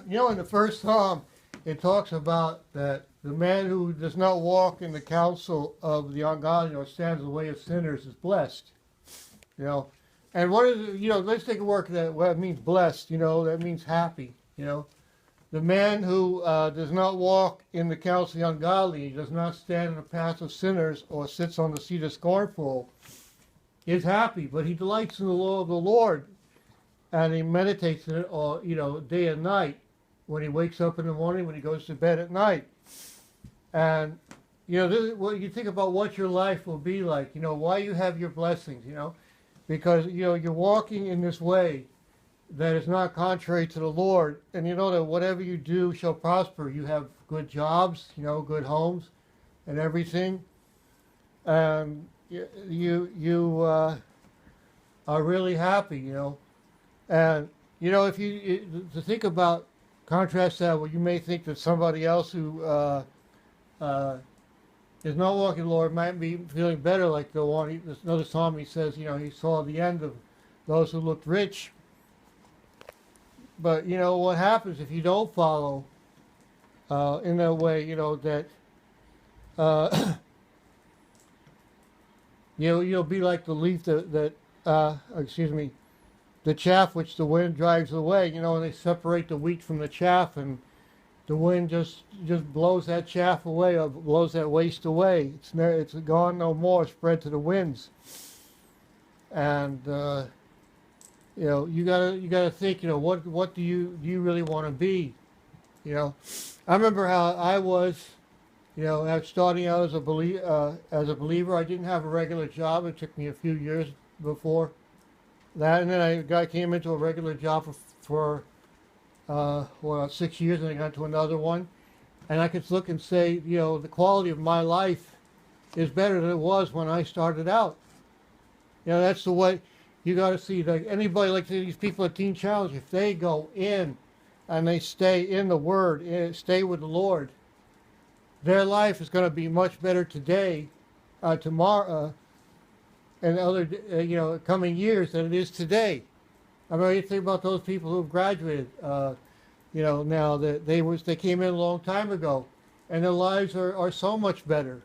in the first Psalm, it talks about that the man who does not walk in the counsel of the ungodly or stands in the way of sinners is blessed. You know, and what is it, let's take a look at that. What it means blessed. That means happy. The man who does not walk in the counsel of the ungodly, does not stand in the path of sinners, or sits on the seat of scornful, is happy, but he delights in the law of the Lord, and he meditates in it all, day and night. When he wakes up in the morning, when he goes to bed at night, and well, you think about what your life will be like. Why you have your blessings. Because you're walking in this way that is not contrary to the Lord, and that whatever you do shall prosper. You have good jobs, good homes, and everything, and you are really happy, and if you to think about, contrast that, well, you may think that somebody else who is not walking the Lord might be feeling better, like the one. Another psalm, he says, he saw the end of those who looked rich. But what happens if you don't follow in that way? That you'll be like the leaf that the chaff which the wind drives away. And they separate the wheat from the chaff, and the wind just blows that chaff away, or blows that waste away. It's gone no more, spread to the winds. And you gotta think, what do you really want to be? I remember how I was, starting out as a believer. I didn't have a regular job. It took me a few years before that, and then I came into a regular job for 6 years, and I got to another one, and I could look and say, the quality of my life is better than it was when I started out. That's the way you got to see. Like anybody, like these people at Teen Challenge, if they go in and they stay in the Word, stay with the Lord, their life is going to be much better today, tomorrow, and other coming years than it is today. I mean, you think about those people who have graduated, now that they came in a long time ago, and their lives are so much better.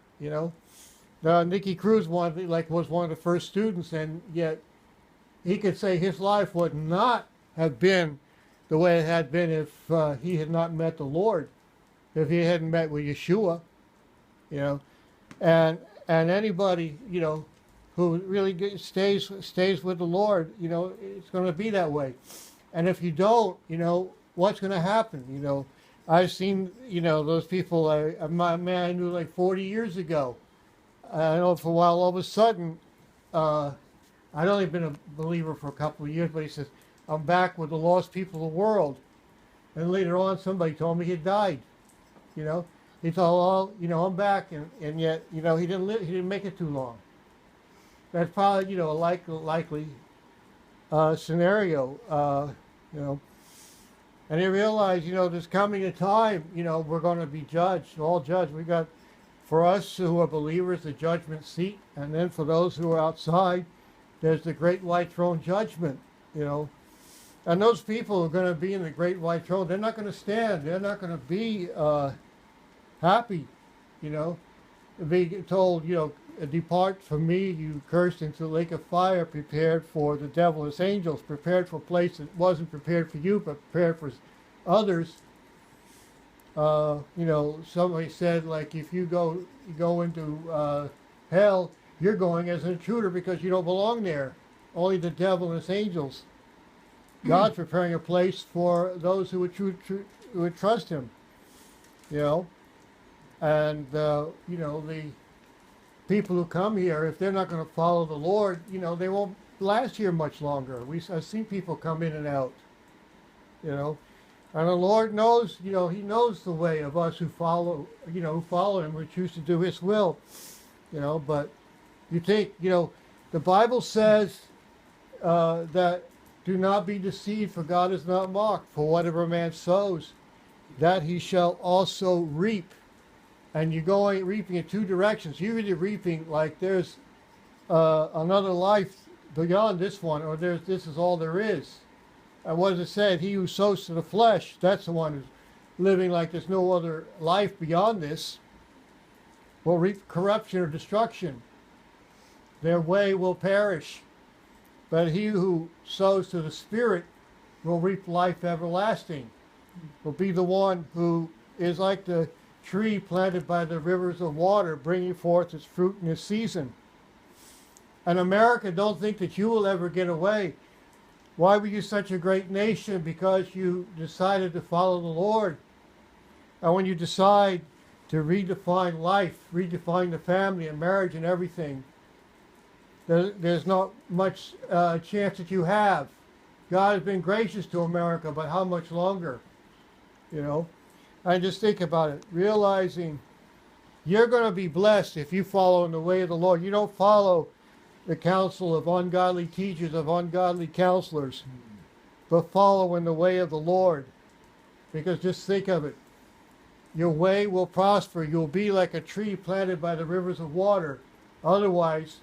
Nicky Cruz was one of the first students, and yet he could say his life would not have been the way it had been if he had not met the Lord, if he hadn't met with Yeshua, and anybody who really stays with the Lord, it's going to be that way. And if you don't, what's going to happen? I've seen, those people, a man I knew like 40 years ago. I know for a while, all of a sudden, I'd only been a believer for a couple of years, but he says, I'm back with the lost people of the world. And later on, somebody told me he had died. He thought, well, I'm back, and yet, he didn't make it too long. That's probably, a likely scenario, And he realized, there's coming a time, we're going to be judged, all judged. We got, for us who are believers, the judgment seat, and then for those who are outside, there's the great white throne judgment, And those people who are going to be in the great white throne, they're not going to stand. They're not going to be happy, Be told, depart from me, you cursed, into the lake of fire prepared for the devil and his angels, prepared for a place that wasn't prepared for you, but prepared for others. Somebody said, like, if you go into hell, you're going as an intruder because you don't belong there. Only the devil and his angels. God's preparing a place for those who would trust him. And the people who come here, if they're not going to follow the Lord, they won't last here much longer. I've seen people come in and out, and the Lord knows, He knows the way of us who follow, who follow Him, who choose to do His will, but you think, the Bible says that do not be deceived, for God is not mocked, for whatever a man sows, that he shall also reap. And you're going reaping in two directions. You're either reaping like there's another life beyond this one, or this is all there is. And what does it say? He who sows to the flesh, that's the one who's living like there's no other life beyond this, will reap corruption or destruction. Their way will perish. But he who sows to the Spirit will reap life everlasting. Will be the one who is like the tree planted by the rivers of water, bringing forth its fruit in its season. And America, don't think that you will ever get away. Why were you such a great nation? Because you decided to follow the Lord. And when you decide to redefine life, redefine the family and marriage and everything, there's not much chance that you have. God has been gracious to America, but how much longer? You know? And just think about it, realizing you're going to be blessed if you follow in the way of the Lord. You don't follow the counsel of ungodly teachers, of ungodly counselors, but follow in the way of the Lord. Because just think of it, your way will prosper. You'll be like a tree planted by the rivers of water. Otherwise,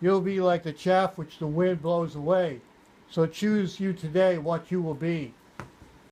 you'll be like the chaff which the wind blows away. So choose you today what you will be.